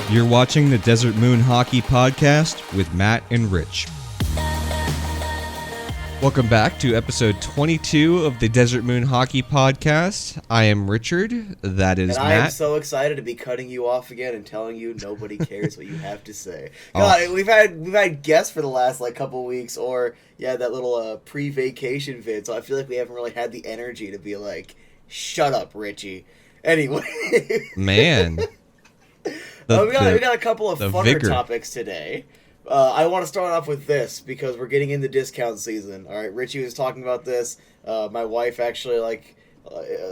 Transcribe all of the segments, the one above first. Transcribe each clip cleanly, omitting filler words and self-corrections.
You're watching the Desert Moon Hockey Podcast with Matt and Rich. Welcome back to episode 22 of the Desert Moon Hockey Podcast. I am Richard. That is Matt. And I am so excited to be cutting you off again and telling you nobody cares what you have to say. God, we've had guests for the last couple weeks, or that little pre-vacation vid. So I feel like we haven't really had the energy to be like, "Shut up, Richie." Anyway, man. We got a couple of funner topics today. I want to start off with this because we're getting into discount season. All right, Richie was talking about this. My wife actually,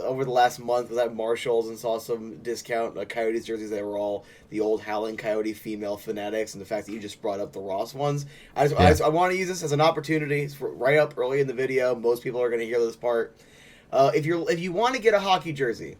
over the last month was at Marshall's and saw some discount Coyotes jerseys that were all the old Howling Coyote female fanatics, and the fact that you just brought up the Ross ones. I want to use this as an opportunity. It's right up early in the video. Most people are going to hear this part. If you want to get a hockey jersey,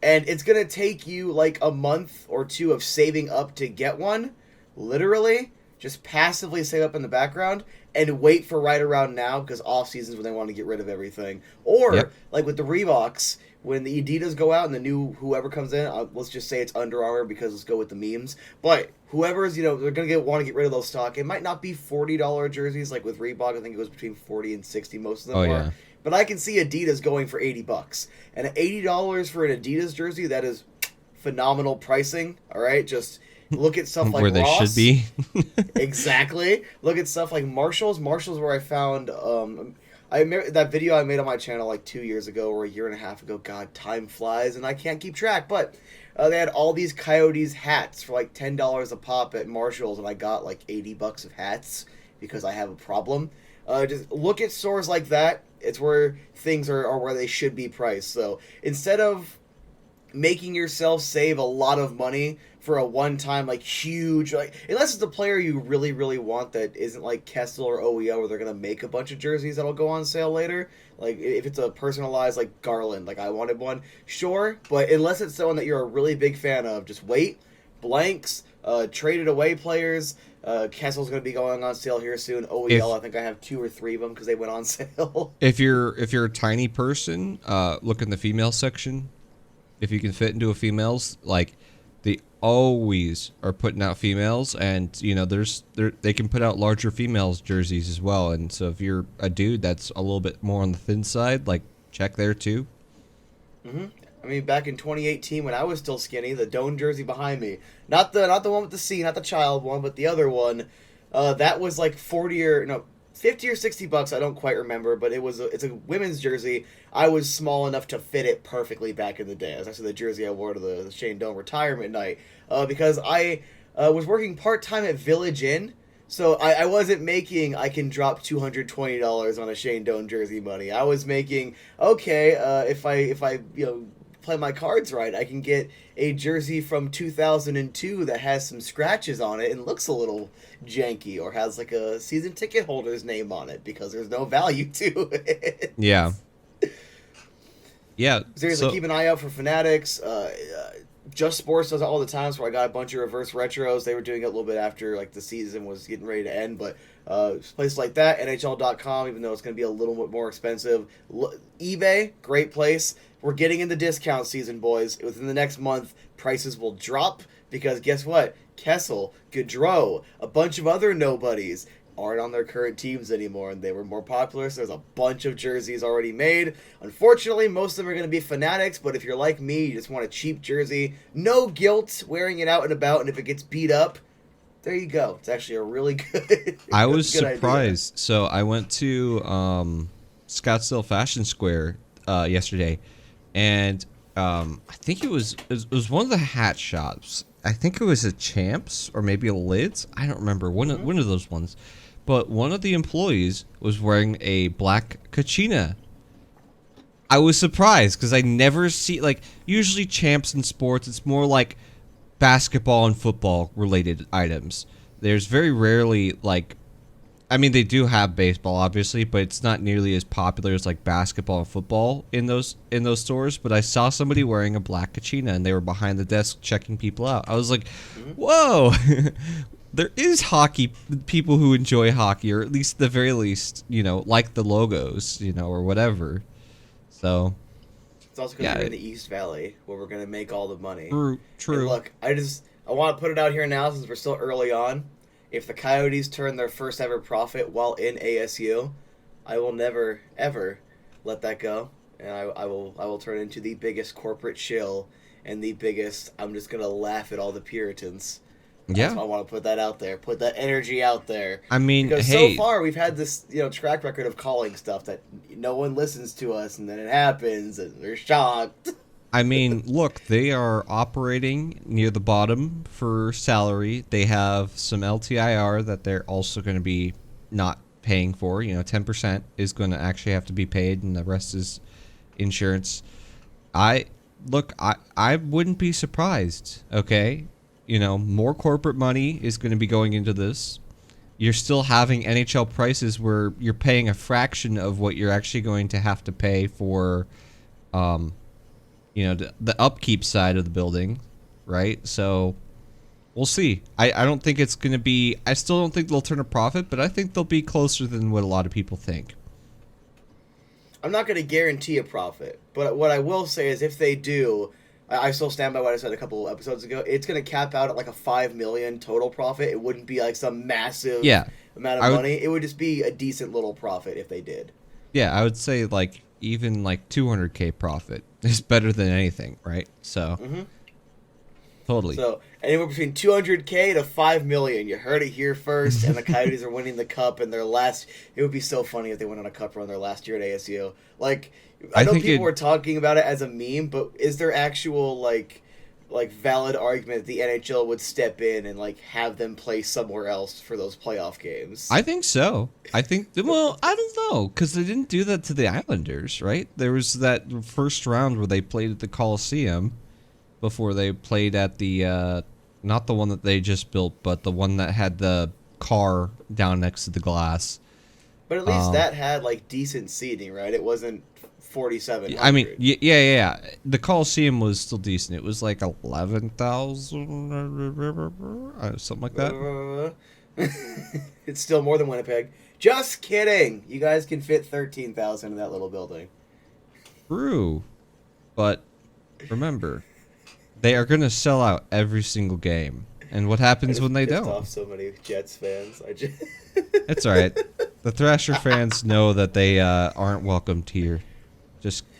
and it's going to take you like a month or two of saving up to get one, literally, just passively save up in the background and wait for right around now, because off seasons when they want to get rid of everything. Or, like with the Reeboks, when the Adidas go out and the new whoever comes in, let's just say it's Under Armour because let's go with the memes. But whoever's, they're going to want to get rid of those stock. It might not be $40 jerseys like with Reebok. I think it was between 40 and 60 most of them are. Yeah. But I can see Adidas going for $80. And $80 for an Adidas jersey, that is phenomenal pricing. All right, just look at stuff like where Ross. They should be. Exactly. Look at stuff like Marshall's. Marshall's where I found I remember that video I made on my channel like 2 years ago or a year and a half ago. God, time flies and I can't keep track. But they had all these Coyotes hats for like $10 a pop at Marshall's, and I got like $80 of hats because I have a problem. Just look at stores like that. It's where things are where they should be priced. So instead of making yourself save a lot of money for a one-time, huge, unless it's a player you really, really want that isn't like Kessel or OEO where they're going to make a bunch of jerseys that'll go on sale later. Like, if it's a personalized, Garland, I wanted one, sure. But unless it's someone that you're a really big fan of, just wait. Blanks, traded away players. Kessel's going to be going on sale here soon. OEL, I think I have 2 or 3 of them because they went on sale. If you're a tiny person, look in the female section. If you can fit into a female's, they always are putting out females, and they can put out larger females jerseys as well. And so if you're a dude that's a little bit more on the thin side, check there too. Mm-hmm. I mean, back in 2018 when I was still skinny, the Doan jersey behind me, not the one with the C, not the child one, but the other one, that was like 50 or $60. I don't quite remember, but it's a women's jersey. I was small enough to fit it perfectly back in the day. It was actually the jersey I wore to the Shane Doan retirement night, because I was working part-time at Village Inn, so I wasn't making I can drop $220 on a Shane Doan jersey money. I was making, if I play my cards right, I can get a jersey from 2002 that has some scratches on it and looks a little janky, or has a season ticket holder's name on it because there's no value to it. Yeah. Seriously, keep an eye out for Fanatics. Just Sports does it all the time, so I got a bunch of reverse retros. They were doing it a little bit after the season was getting ready to end, but places like that, NHL.com, even though it's going to be a little bit more expensive. eBay, great place. We're getting into discount season, boys. Within the next month, prices will drop because guess what? Kessel, Gaudreau, a bunch of other nobodies aren't on their current teams anymore, and they were more popular, so there's a bunch of jerseys already made. Unfortunately, most of them are going to be Fanatics, but if you're like me, you just want a cheap jersey, no guilt wearing it out and about, and if it gets beat up, there you go. It's actually a really good I was surprised. Idea. So I went to Scottsdale Fashion Square yesterday, and I think it was one of the hat shops. I think it was a Champs or maybe a Lids. I don't remember. One of those ones. But one of the employees was wearing a black Chychrun. I was surprised because I never see, usually Champs in sports, it's more like basketball and football related items. There's very rarely, they do have baseball, obviously, but it's not nearly as popular as basketball and football in those stores. But I saw somebody wearing a black Chychrun, and they were behind the desk checking people out. I was like, whoa, there is hockey, people who enjoy hockey, or at least the very least, like the logos, or whatever. So it's also because we're in the East Valley where we're going to make all the money. True. And look, I want to put it out here now since we're still early on. If the Coyotes turn their first ever profit while in ASU, I will never ever let that go, and I will turn into the biggest corporate shill and the biggest. I'm just gonna laugh at all the Puritans. That's why I want to put that out there. Put that energy out there. I mean, because so far we've had this, track record of calling stuff that no one listens to us, and then it happens, and they're shocked. I mean, look, they are operating near the bottom for salary. They have some LTIR that they're also going to be not paying for. 10% is going to actually have to be paid, and the rest is insurance. I wouldn't be surprised, okay? More corporate money is going to be going into this. You're still having NHL prices where you're paying a fraction of what you're actually going to have to pay for, the upkeep side of the building, right? So we'll see. I don't think it's going to be... I still don't think they'll turn a profit, but I think they'll be closer than what a lot of people think. I'm not going to guarantee a profit, but what I will say is if they do... I still stand by what I said a couple episodes ago. It's going to cap out at like a $5 million total profit. It wouldn't be like some massive amount of money. It would just be a decent little profit if they did. Yeah, I would say even $200K profit is better than anything, right? So, totally. So anywhere between $200K to $5 million. You heard it here first. And the Coyotes are winning the cup in their last. It would be so funny if they went on a cup run their last year at ASU. I know people were talking about it as a meme, but is there actual valid argument that the NHL would step in and have them play somewhere else for those playoff games? I think so. I don't know, because they didn't do that to the Islanders, right? There was that first round where they played at the Coliseum before they played at the not the one that they just built, but the one that had the car down next to the glass. But at least that had decent seating, right? It wasn't 4,700. I mean, yeah. The Coliseum was still decent. It was 11,000, something like that. It's still more than Winnipeg. Just kidding. You guys can fit 13,000 in that little building. True. But remember, they are going to sell out every single game. And what happens when they don't? Off so many Jets fans. It's all right. The Thrasher fans know that they aren't welcomed here.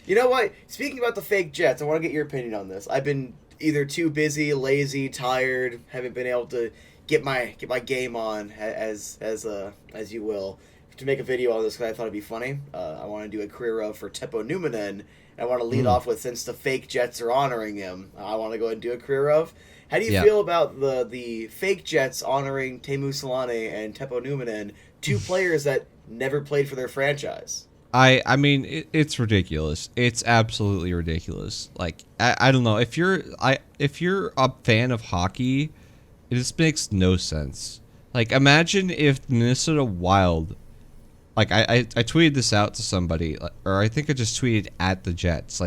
You know what? Speaking about the fake Jets, I want to get your opinion on this. I've been either too busy, lazy, tired, haven't been able to get my game on as you will to make a video on this because I thought it'd be funny. I want to do a career of for Teppo Numminen. I want to lead off with, since the fake Jets are honoring him, I want to go ahead and do a career of. How do you feel about the fake Jets honoring Teemu Selanne and Teppo Numminen, two players that never played for their franchise? I mean, it's ridiculous. It's absolutely ridiculous. I don't know, if you're a fan of hockey, it just makes no sense. Imagine if Minnesota Wild, I tweeted this out to somebody, or I think I just tweeted at the Jets.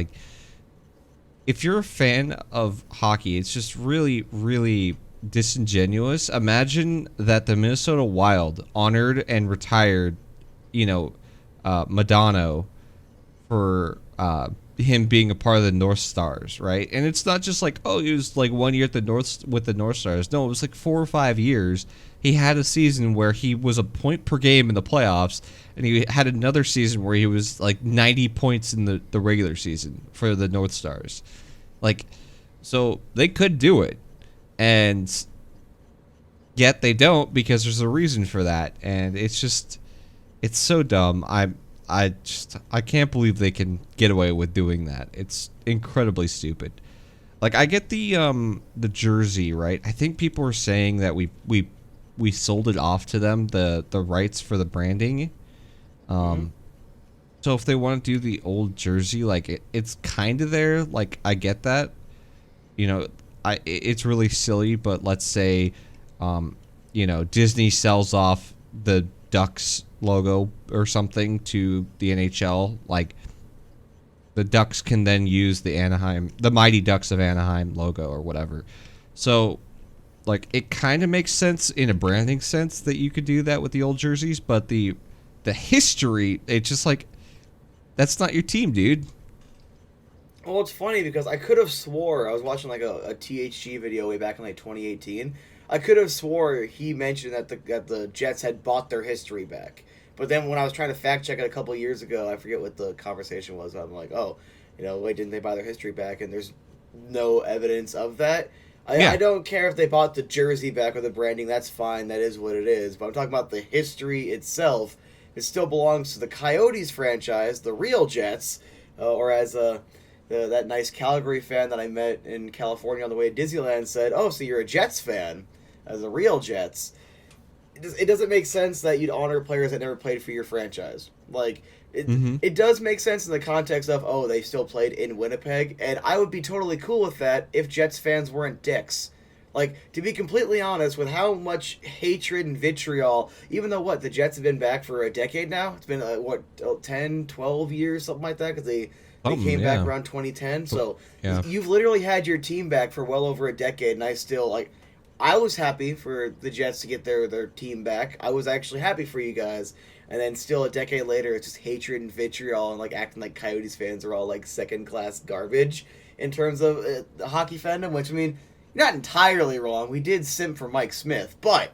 If you're a fan of hockey, it's just really, really disingenuous. Imagine that the Minnesota Wild honored and retired, Madonna for him being a part of the North Stars, right? And it's not just he was 1 year at the North Stars. No, it was 4 or 5 years. He had a season where he was a point per game in the playoffs, and he had another season where he was 90 points in the regular season for the North Stars. So they could do it, and yet they don't, because there's a reason for that, and it's so dumb. I can't believe they can get away with doing that. It's incredibly stupid. I get the jersey, right? I think people are saying that we sold it off to them, the rights for the branding. So if they want to do the old jersey, it's kind of there. I get that. It's really silly, but let's say Disney sells off the Ducks logo or something to the NHL, the Ducks can then use the Mighty Ducks of Anaheim logo or whatever. So it kind of makes sense in a branding sense that you could do that with the old jerseys, but the history, it's just that's not your team, dude. Well, it's funny because I could have swore I was watching like a THG video way back in like 2018. I could have swore he mentioned that the Jets had bought their history back. But then when I was trying to fact check it a couple years ago, I forget what the conversation was. I'm like, oh, wait, didn't they buy their history back? And there's no evidence of that. Yeah. I don't care if they bought the jersey back or the branding. That's fine. That is what it is. But I'm talking about the history itself. It still belongs to the Coyotes franchise, the real Jets, or as that nice Calgary fan that I met in California on the way to Disneyland said, "Oh, so you're a Jets fan, as a real Jets." It doesn't make sense that you'd honor players that never played for your franchise. Like, it does make sense in the context of, oh, they still played in Winnipeg, and I would be totally cool with that if Jets fans weren't dicks. Like, to be completely honest, with how much hatred and vitriol, even though, the Jets have been back for a decade now? It's been, 10, 12 years, something like that, because they came back around 2010. So, you've literally had your team back for well over a decade, and I still, I was happy for the Jets to get their team back. I was actually happy for you guys. And then still a decade later, it's just hatred and vitriol and, acting like Coyotes fans are all, second-class garbage in terms of the hockey fandom, which, I mean, you're not entirely wrong. We did simp for Mike Smith. But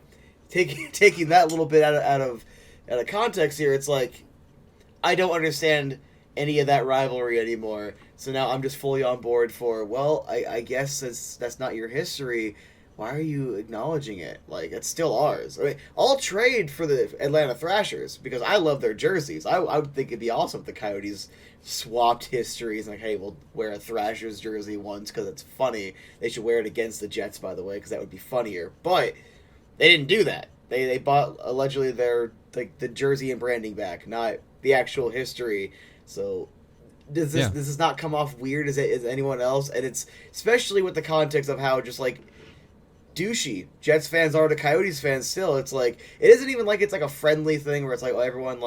taking that little bit out of context here, it's like, I don't understand any of that rivalry anymore. So now I'm just fully on board for, well, I guess that's not your history. Why are you acknowledging it? It's still ours. I mean, I'll trade for the Atlanta Thrashers because I love their jerseys. I would think it'd be awesome if the Coyotes swapped histories. Like, hey, we'll wear a Thrashers jersey once because it's funny. They should wear it against the Jets, by the way, because that would be funnier. But they didn't do that. They bought, allegedly, their the jersey and branding back, not the actual history. So does this not come off weird as anyone else? And it's especially with the context of how just douchey Jets fans are to Coyotes fans still. It's it isn't even it's a friendly thing where it's everyone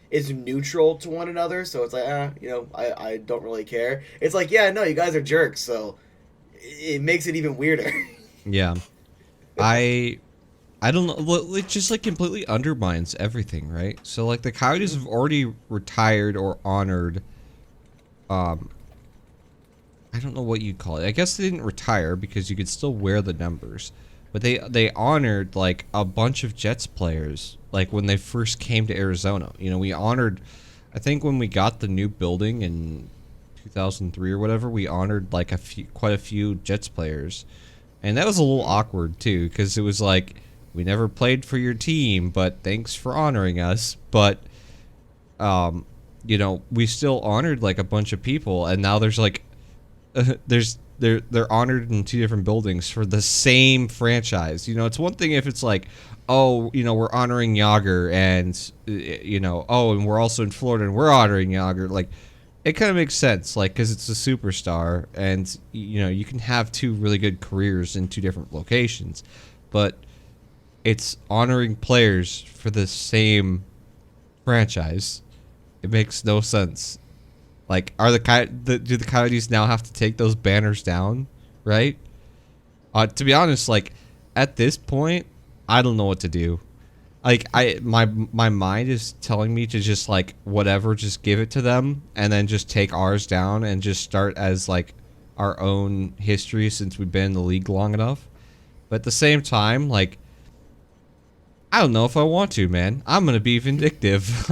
is neutral to one another, so it's I don't really care. It's no, you guys are jerks, so it makes it even weirder. Yeah. I don't know, it just completely undermines everything, right? So the Coyotes have already retired or honored I don't know what you'd call it. I guess they didn't retire because you could still wear the numbers. But they honored a bunch of Jets players when they first came to Arizona. We honored, I think when we got the new building in 2003 or whatever, we honored quite a few Jets players. And that was a little awkward too because it was we never played for your team, but thanks for honoring us. But we still honored a bunch of people, and now there's they're honored in two different buildings for the same franchise. It's one thing if it's we're honoring Yager and and we're also in Florida and we're honoring Yager. It kind of makes sense because it's a superstar and you can have two really good careers in two different locations, but it's honoring players for the same franchise. It makes no sense. Do the Coyotes now have to take those banners down, right? To be honest, at this point, I don't know what to do. My mind is telling me to just whatever, just give it to them and then just take ours down and just start as our own history since we've been in the league long enough. But at the same time, I don't know if I want to, man. I'm gonna be vindictive,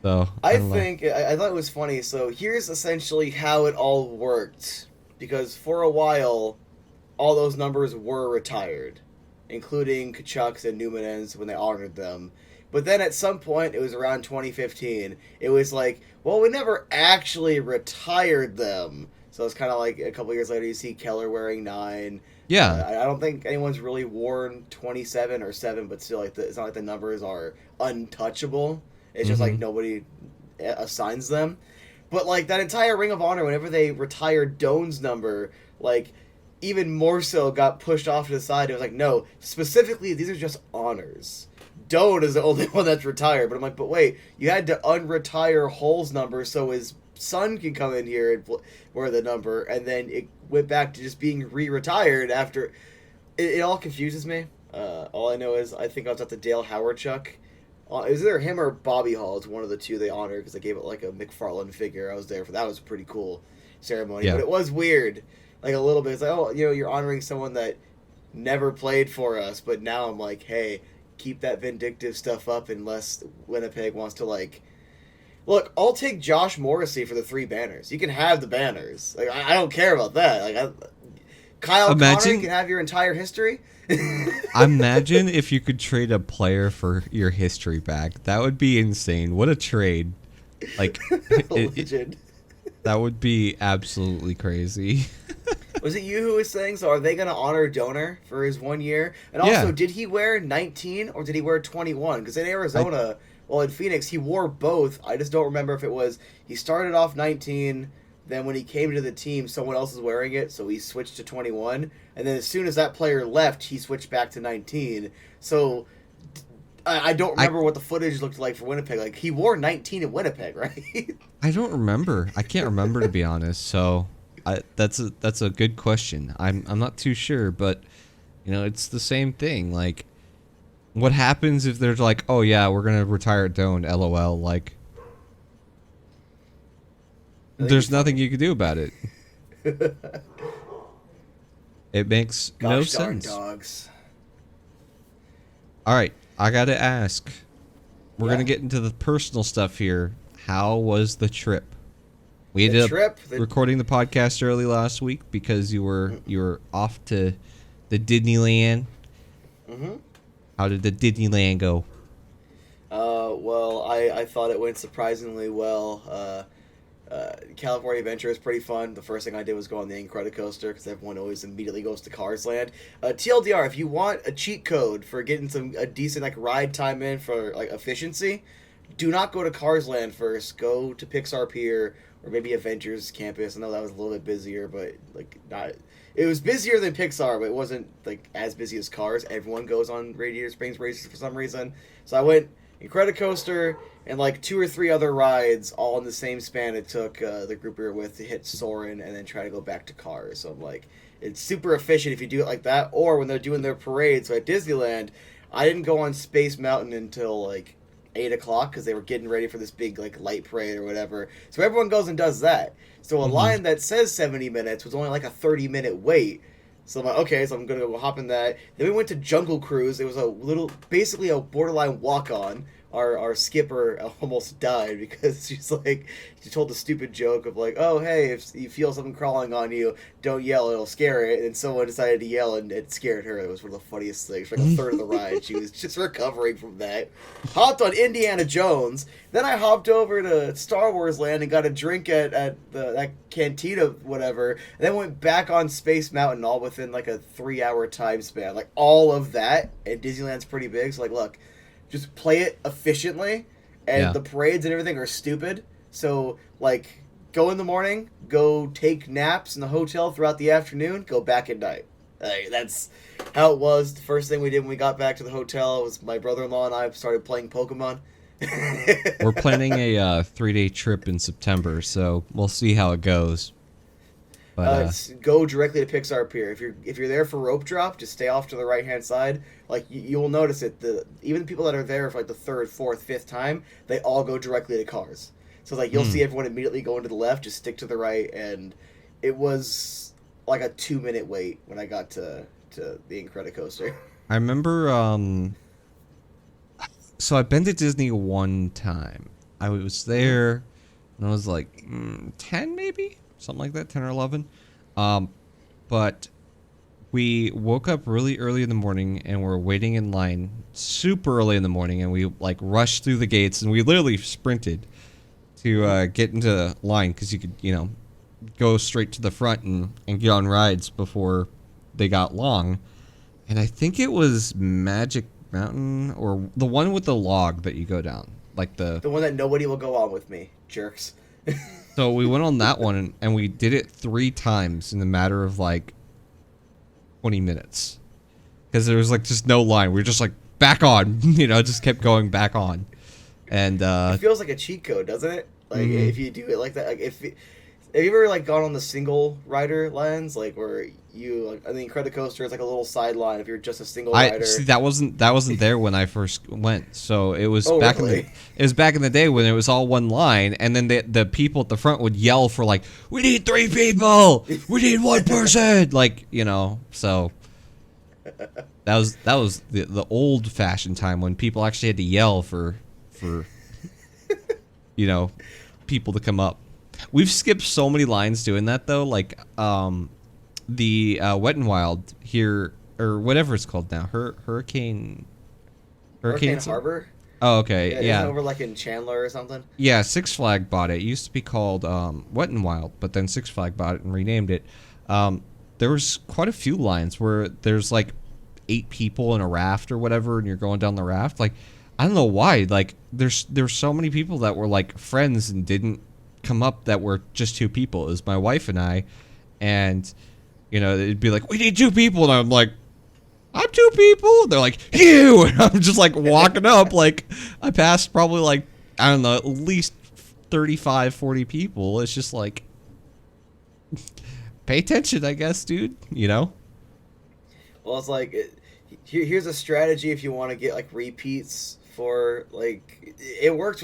So, I thought it was funny. So here's essentially how it all worked. Because for a while, all those numbers were retired, including Kachuk's and Newman's when they honored them. But then at some point, it was around 2015, it was well, we never actually retired them. So it's kind of a couple years later, you see Keller wearing 9. yeah. I don't think anyone's really worn 27 or 7, but still, it's not the numbers are untouchable. It's just nobody assigns them. But that entire Ring of Honor, whenever they retired Doan's number, even more so got pushed off to the side. It was no, specifically these are just honors. Doan is the only one that's retired. But I'm but wait, you had to unretire Hull's number so his son can come in here and wear the number, and then it went back to just being re-retired after. It all confuses me. All I know is I think I was at the Dale Howard Chuck it was either him or Bobby Hall. It's one of the two they honored because they gave it like a McFarlane figure. I was there for that. Was a pretty cool ceremony, but it was weird, like a little bit. It's like, oh, you're honoring someone that never played for us, but now I'm like, hey, keep that vindictive stuff up unless Winnipeg wants to like. Look, I'll take Josh Morrissey for the 3 banners. You can have the banners. Like I don't care about that. Kyle Connor can have your entire history. Imagine if you could trade a player for your history back. That would be insane. What a trade! Like, that would be absolutely crazy. Was it you who was saying, so are they going to honor Donor for his 1 year? And also, did he wear 19 or did he wear 21? Because in Arizona, in Phoenix, he wore both. I just don't remember if it was he started off 19, then when he came to the team, someone else was wearing it, so he switched to 21. And then as soon as that player left, he switched back to 19. So I don't remember what the footage looked like for Winnipeg. Like, he wore 19 in Winnipeg, right? I don't remember. I can't remember, to be honest. So that's a good question. I'm not too sure, but it's the same thing. Like, what happens if there's like, oh yeah, we're gonna retire Doan, LOL. Like, there's nothing you can do about it. It makes no sense. Dogs. All right, I gotta ask. We're gonna get into the personal stuff here. How was the trip? We ended up recording the podcast early last week because you were off to the Disneyland. Mm-hmm. How did the Disneyland go? Well, I thought it went surprisingly well. California Adventure is pretty fun. The first thing I did was go on the Incredicoaster because everyone always immediately goes to Cars Land. TLDR, if you want a cheat code for getting a decent like ride time in for like efficiency, do not go to Cars Land first. Go to Pixar Pier or maybe Avengers Campus. I know that was a little bit busier, but like not. It was busier than Pixar, but it wasn't like as busy as Cars. Everyone goes on Radiator Springs races for some reason. So I went Incredicoaster and like 2 or 3 other rides all in the same span it took the group we were with to hit Soarin' and then try to go back to Cars. So I'm like, it's super efficient if you do it like that. Or when they're doing their parade. So at Disneyland, I didn't go on Space Mountain until like 8 o'clock because they were getting ready for this big like light parade or whatever. So everyone goes and does that. So a line that says 70 minutes was only like a 30-minute wait. So I'm like, okay, so I'm going to go hop in that. Then we went to Jungle Cruise. It was basically a borderline walk-on. Our skipper almost died because she told a stupid joke of like, oh, hey, if you feel something crawling on you, don't yell, it'll scare it. And someone decided to yell and it scared her. It was one of the funniest things. For like a third of the ride, she was just recovering from that. Hopped on Indiana Jones. Then I hopped over to Star Wars Land and got a drink at that cantina, whatever. And then went back on Space Mountain all within like a 3-hour time span. Like all of that. And Disneyland's pretty big. So like, look. Just play it efficiently, and the parades and everything are stupid. So, like, go in the morning, go take naps in the hotel throughout the afternoon, go back at night. That's how it was. The first thing we did when we got back to the hotel was my brother-in-law and I started playing Pokemon. We're planning a 3-day trip in September, so we'll see how it goes. But, go directly to Pixar Pier. If you're there for rope drop, just stay off to the right hand side. Like you will notice it. Even the people that are there for like the 3rd, 4th, 5th time, they all go directly to Cars. So like you'll see everyone immediately going to the left. Just stick to the right, and it was like a 2-minute wait when I got to the Incredicoaster. I remember. So I've been to Disney one time. I was there, and I was like 10 maybe. Something like that, 10 or 11. But we woke up really early in the morning and we're waiting in line super early in the morning, and we like rushed through the gates and we literally sprinted to get into line because you could, go straight to the front and get on rides before they got long. And I think it was Magic Mountain or the one with the log that you go down. Like the one that nobody will go on with me, jerks. So we went on that one, and we did it 3 times in the matter of, like, 20 minutes. Because there was, like, just no line. We were just, like, back on. Just kept going back on. And it feels like a cheat code, doesn't it? Like, if you do it like that. Like, have you ever like gone on the single rider lines, like where you like? I mean, Credicoaster is like a little sideline if you're just a single I rider. see that wasn't there when I first went. So it was Oh, back really? it was back in the day when it was all one line, and then the people at the front would yell for like, "We need 3 people, we need 1 person," like So that was the old fashioned time when people actually had to yell for people to come up. We've skipped so many lines doing that though, like the Wet and Wild here, or whatever it's called now, Hurricane Harbor. Oh, okay, yeah. Isn't it over like in Chandler or something? Yeah, Six Flag bought it. It used to be called Wet and Wild, but then Six Flag bought it and renamed it. There was quite a few lines where there's like 8 people in a raft or whatever, and you're going down the raft. Like, I don't know why. Like, there's so many people that were like friends and didn't come up that were just 2 people. It was my wife and I, and it'd be like, we need 2 people, and I'm like, I'm 2 people. And they're like, you, and I'm just like walking up. Like, I passed probably like, I don't know, at least 35, 40 people. It's just like, pay attention, I guess, dude. Well, it's like here's a strategy if you want to get like repeats for like it works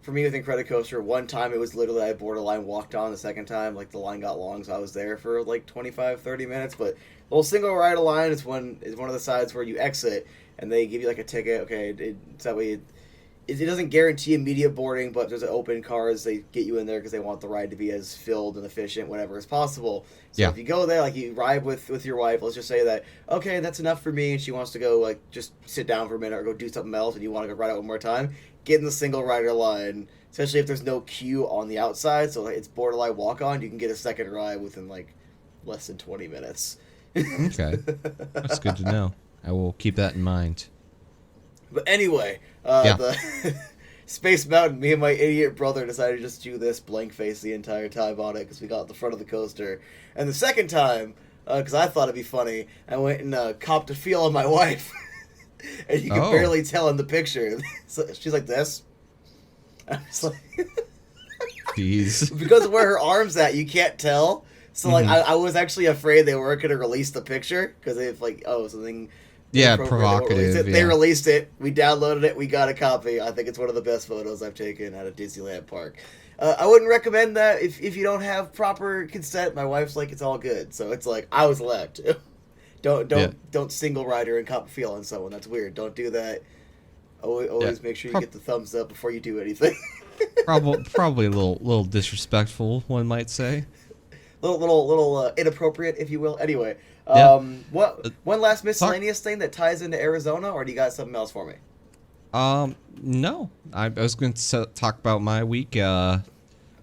for me with Incredicoaster. One time it was literally I borderline walked on. The second time like the line got long, so I was there for like 25-30 minutes. But the whole single rider line is one of the sides where you exit and they give you like a ticket. Okay, it's that way. It doesn't guarantee immediate boarding, but if there's an open cars, they get you in there because they want the ride to be as filled and efficient, whatever as possible. So if you go there, like you ride with your wife, let's just say that, okay, that's enough for me, and she wants to go like just sit down for a minute or go do something else, and you want to go ride out one more time, get in the single rider line, especially if there's no queue on the outside, so it's borderline walk-on, you can get a second ride within like less than 20 minutes. Okay. That's good to know. I will keep that in mind. But anyway, the Space Mountain, me and my idiot brother decided to just do this blank face the entire time on it because we got at the front of the coaster. And the second time, because I thought it'd be funny, I went and copped a feel on my wife. And you can barely tell in the picture. So she's like this. I was like... Jeez. Because of where her arm's at, you can't tell. So like, I was actually afraid they weren't going to release the picture because if like, something... Yeah, provocative. They released it. We downloaded it. We got a copy. I think it's one of the best photos I've taken at a Disneyland park. I wouldn't recommend that if you don't have proper consent. My wife's like, it's all good. So it's like, I was left. Don't single rider and cop a feel on someone. That's weird. Don't do that. Always make sure you get the thumbs up before you do anything. Probably a little disrespectful, one might say. Little inappropriate, if you will. Anyway. One last miscellaneous thing that ties into Arizona, or do you got something else for me? No. I was going to talk about my week. Sorry.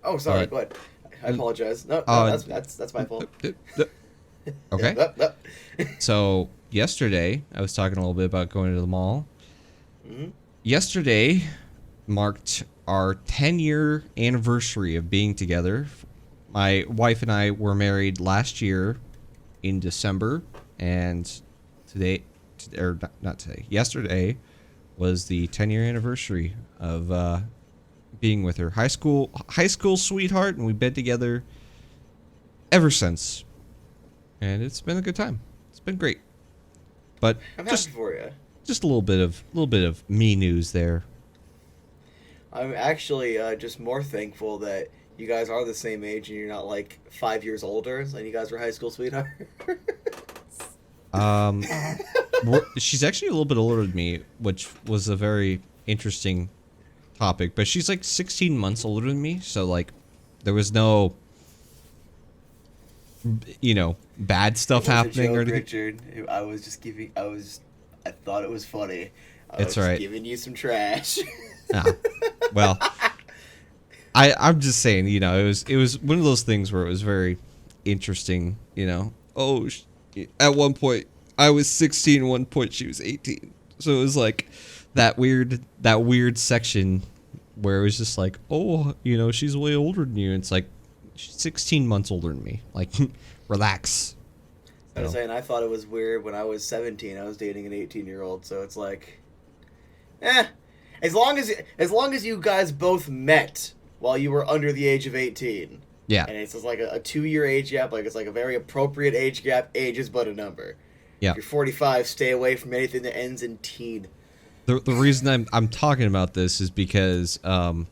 Go ahead. I apologize. No, that's my fault. Okay. So yesterday, I was talking a little bit about going to the mall. Mm-hmm. Yesterday marked our 10-year anniversary of being together. My wife and I were married last year in December, and yesterday was the 10-year anniversary of being with her. High school sweetheart, and we've been together ever since. And it's been a good time. It's been great. But I'm happy for you. Just a little bit of me news there. I'm actually just more thankful that you guys are the same age and you're not like 5 years older, and you guys were high school sweethearts. She's actually a little bit older than me, which was a very interesting topic. But she's like 16 months older than me, so like there was no, bad stuff happening or anything. Richard, I thought it was funny. It's right. Giving you some trash. Well. I'm just saying, it was one of those things where it was very interesting, at one point I was 16, at one point she was 18. So it was like that weird section where it was just like, she's way older than you. And it's like, she's 16 months older than me. Like, relax. I was saying, I thought it was weird when I was 17. I was dating an 18-year-old, so it's like, as long as you guys both met while you were under the age of 18, Yeah. And it's just like a 2-year age gap. Like, it's like a very appropriate age gap. Age is but a number. Yeah. If you're 45, stay away from anything that ends in teen. The reason I'm talking about this is because one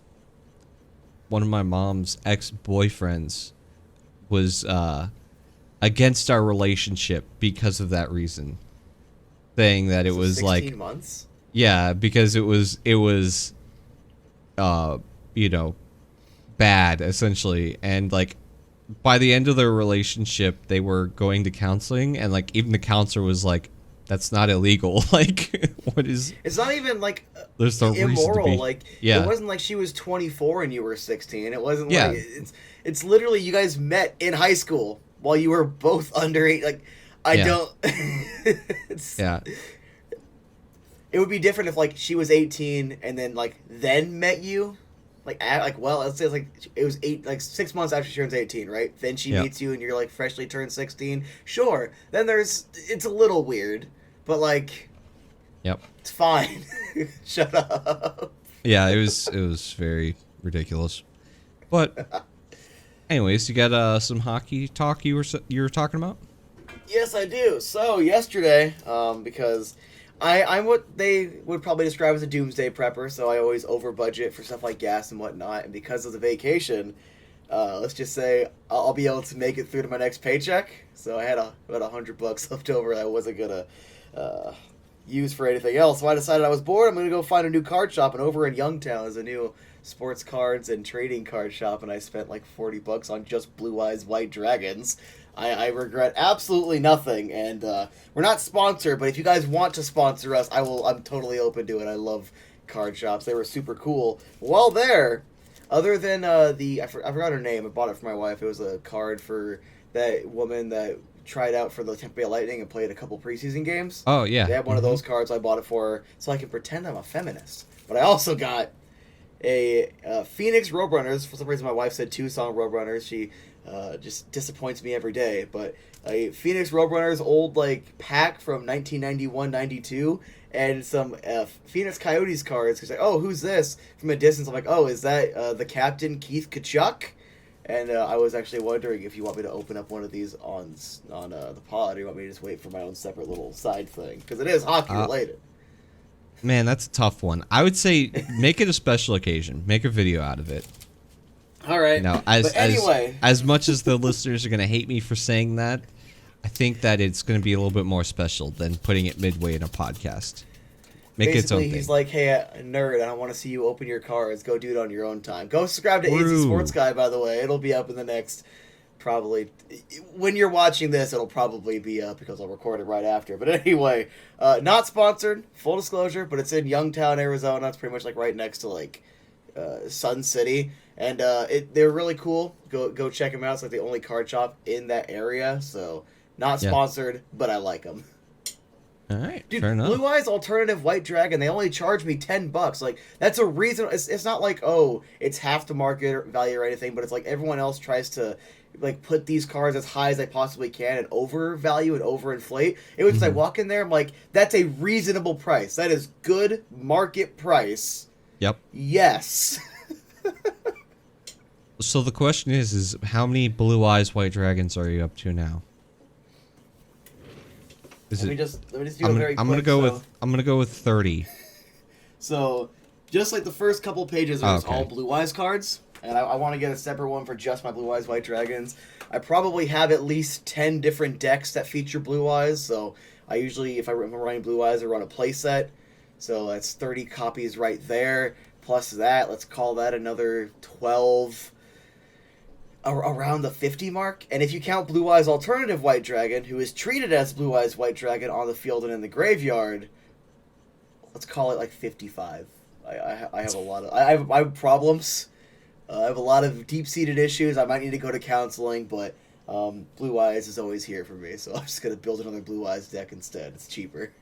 of my mom's ex-boyfriends was against our relationship because of that reason, saying that it was 16 like months. Yeah, because it was bad essentially, and like by the end of their relationship they were going to counseling, and like even the counselor was like, that's not illegal. Like, what is? It's not even like there's no immoral. Reason to be, like, yeah. It wasn't like she was 24 and you were 16. It wasn't yeah. like it's literally you guys met in high school while you were both under 8. Like, I don't. Yeah. It would be different if like she was 18 and then met you. Well, let's say it was 6 months after she turns 18, right? Then she meets you and you're like freshly turned 16. Sure. Then it's a little weird, but like, yep, it's fine. Shut up. Yeah, it was very ridiculous. But anyways, you got some hockey talk you were talking about? Yes, I do. So yesterday, because I'm what they would probably describe as a doomsday prepper, so I always over budget for stuff like gas and whatnot. And because of the vacation, let's just say I'll be able to make it through to my next paycheck. So I had about $100 left over that I wasn't gonna use for anything else. So I decided I was bored. I'm gonna go find a new card shop, and over in Youngtown is a new sports cards and trading card shop, and I spent like $40 on just Blue Eyes White Dragons. I regret absolutely nothing, and we're not sponsored, but if you guys want to sponsor us, I'm totally open to it. I love card shops. They were super cool. While there, other than I forgot her name. I bought it for my wife. It was a card for that woman that tried out for the Tampa Bay Lightning and played a couple preseason games. Oh, yeah. They had one of those cards. I bought it for her so I can pretend I'm a feminist. But I also got a Phoenix Roadrunners. For some reason, my wife said Tucson Roadrunners. She just disappoints me every day. But a Phoenix Roadrunners old pack from 1991-92, and some Phoenix Coyotes cards. Because who's this? From a distance, I'm like, oh, is that the captain Keith Tkachuk? And I was actually wondering if you want me to open up one of these on the pod, or you want me to just wait for my own separate little side thing, because it is hockey related. Man, that's a tough one. I would say make it a special occasion. Make a video out of it. All right. As much as the listeners are going to hate me for saying that, I think that it's going to be a little bit more special than putting it midway in a podcast. Make it its own thing. He's like, hey, nerd, I don't want to see you open your cards. Go do it on your own time. Go subscribe to AZ Sports Guy, by the way. It'll be up in the next, probably, when you're watching this, it'll probably be up because I'll record it right after. But anyway, not sponsored, full disclosure, but it's in Youngtown, Arizona. It's pretty much right next to Sun City. And they're really cool. Go check them out. It's the only card shop in that area. So, not sponsored, but I like them. All right, dude, fair enough. Blue Eyes Alternative White Dragon, they only charge me $10. That's a reason. It's not it's half the market value or anything, but it's everyone else tries to put these cards as high as they possibly can and overvalue and overinflate. It was just I walk in there, I'm like, that's a reasonable price. That is good market price. Yep. Yes. So the question is how many Blue Eyes White Dragons are you up to now? Let me just do a very quick. I'm gonna go with 30. So, just the first couple pages are all Blue Eyes cards, and I want to get a separate one for just my Blue Eyes White Dragons. I probably have at least 10 different decks that feature Blue Eyes, so I usually, if I'm running Blue Eyes, I run a playset. So that's 30 copies right there. Plus that, let's call that another 12. Around the 50 mark, and if you count Blue Eyes Alternative White Dragon, who is treated as Blue Eyes White Dragon on the field and in the graveyard, let's call it 55. I have a lot of I have problems. I have a lot of deep-seated issues. I might need to go to counseling, but Blue Eyes is always here for me, so I'm just gonna build another Blue Eyes deck instead. It's cheaper.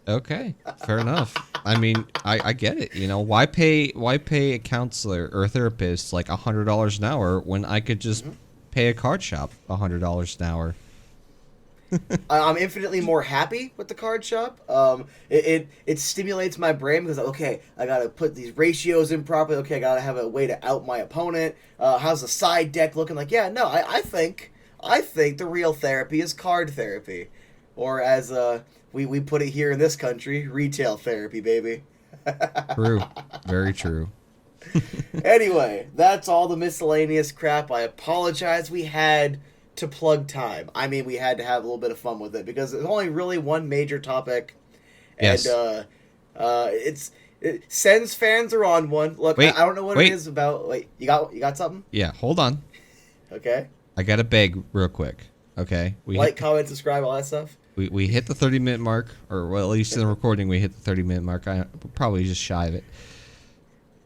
Okay, fair enough. I mean, I get it. Why pay a counselor or a therapist $100 an hour when I could just pay a card shop $100 an hour? I'm infinitely more happy with the card shop. It stimulates my brain because okay, I gotta put these ratios in properly. Okay, I gotta have a way to out my opponent. How's the side deck looking? Like, yeah, no, I think the real therapy is card therapy, or as we put it here in this country, retail therapy, baby. True, very true. Anyway, that's all the miscellaneous crap. I apologize. We had to plug time. I mean, we had to have a little bit of fun with it because there's only really one major topic, and Yes. Sens fans are on one. Look, Wait, I don't know what wait. it is about. Wait, you got something? Yeah, hold on. Okay. I got to beg real quick. Okay. Like, comment, subscribe, all that stuff. We hit the 30-minute mark, or well, at least in the recording, we hit the 30-minute mark. I probably just shy of it.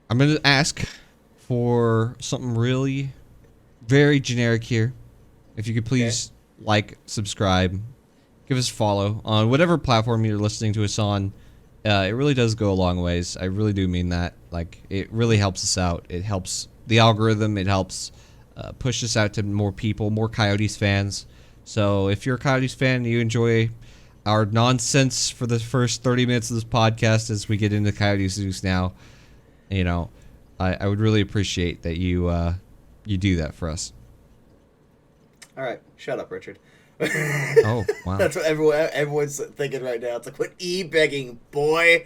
I'm going to ask for something really very generic here. If you could please like, subscribe, give us a follow on whatever platform you're listening to us on. It really does go a long ways. I really do mean that. Like, it really helps us out. It helps the algorithm. It helps push us out to more people, more Coyotes fans. So if you're a Coyotes fan and you enjoy our nonsense for the first 30 minutes of this podcast as we get into Coyotes news now, you know, I would really appreciate that you do that for us. All right, shut up, Richard. Oh, wow. That's what everyone's thinking right now. It's like, what e-begging, boy?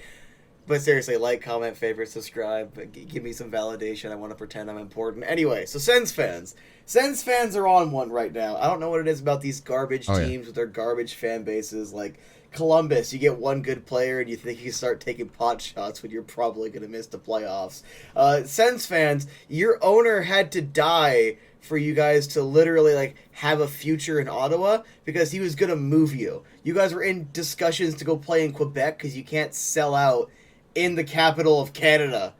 But seriously, like, comment, favorite, subscribe. Give me some validation. I want to pretend I'm important. Anyway, so Sens fans. Sens fans are on one right now. I don't know what it is about these garbage teams with their garbage fan bases. Like Columbus, you get one good player and you think you start taking pot shots when you're probably going to miss the playoffs. Sens fans, your owner had to die for you guys to literally like have a future in Ottawa because he was going to move you. You guys were in discussions to go play in Quebec because you can't sell out in the capital of Canada.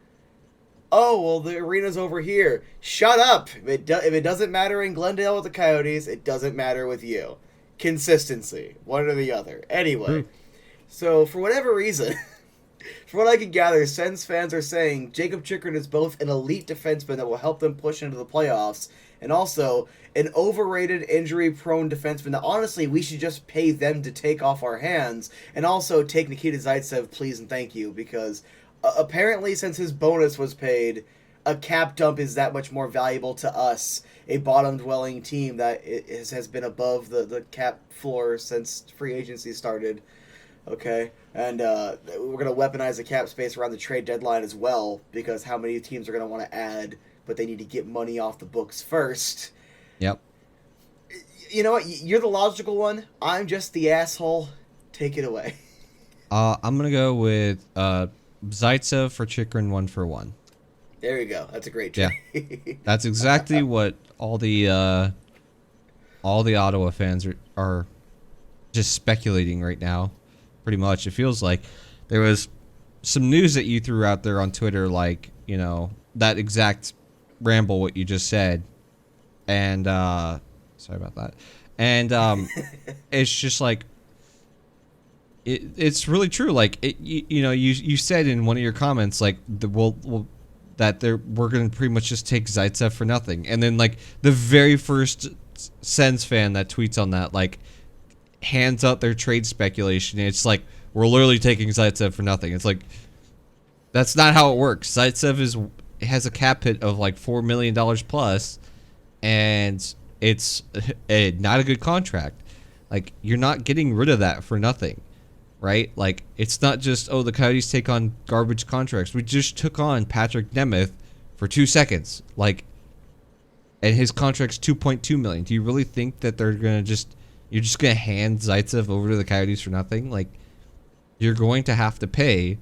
Oh, well, the arena's over here. Shut up. If it doesn't matter in Glendale with the Coyotes, it doesn't matter with you. Consistency. One or the other. Anyway, so for whatever reason, from what I can gather, Sens fans are saying Jakob Chychrun is both an elite defenseman that will help them push into the playoffs and also an overrated, injury-prone defenseman that honestly we should just pay them to take off our hands and also take Nikita Zaitsev, please and thank you, because apparently since his bonus was paid, a cap dump is that much more valuable to us, a bottom-dwelling team that has been above the cap floor since free agency started. Okay, and we're going to weaponize the cap space around the trade deadline as well, because how many teams are going to want to add, but they need to get money off the books first. Yep. You know what? You're the logical one. I'm just the asshole. Take it away. I'm going to go with Zaitsev for Chychrun 1-for-1. There you go. That's a great trade. Yeah. That's exactly what all the Ottawa fans are just speculating right now. Pretty much, it feels like there was some news that you threw out there on Twitter, like, you know, that exact ramble what you just said, and sorry about that, and it's just like it's really true. Like you said in one of your comments, like we're gonna pretty much just take Zaitsev for nothing, and then like the very first Sens fan that tweets on that, like, hands out their trade speculation. It's like, we're literally taking Zaitsev for nothing. It's like, that's not how it works. Zaitsev has a cap hit of like $4 million plus, and it's not a good contract. Like, you're not getting rid of that for nothing, right? Like, it's not just, oh, the Coyotes take on garbage contracts. We just took on Patrick Nemeth for 2 seconds. Like, and his contract's $2.2 million. Do you really think that they're going to you're just going to hand Zaitsev over to the Coyotes for nothing? Like, you're going to have to pay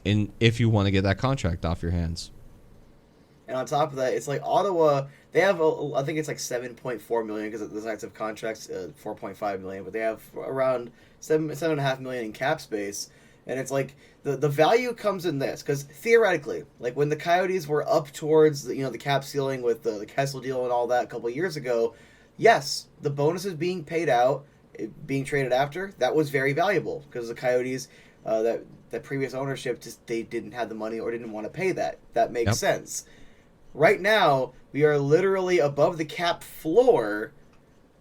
if you want to get that contract off your hands. And on top of that, it's like Ottawa, they have, I think it's like $7.4 million because the Zaitsev contract's $4.5 million, but they have around $7.5 million in cap space. And it's like the value comes in this because theoretically, like when the Coyotes were up towards the cap ceiling with the Kessel deal and all that a couple of years ago, yes, the bonuses being paid out, being traded after, that was very valuable because the Coyotes, that previous ownership, just they didn't have the money or didn't want to pay that. That makes sense. Right now, we are literally above the cap floor,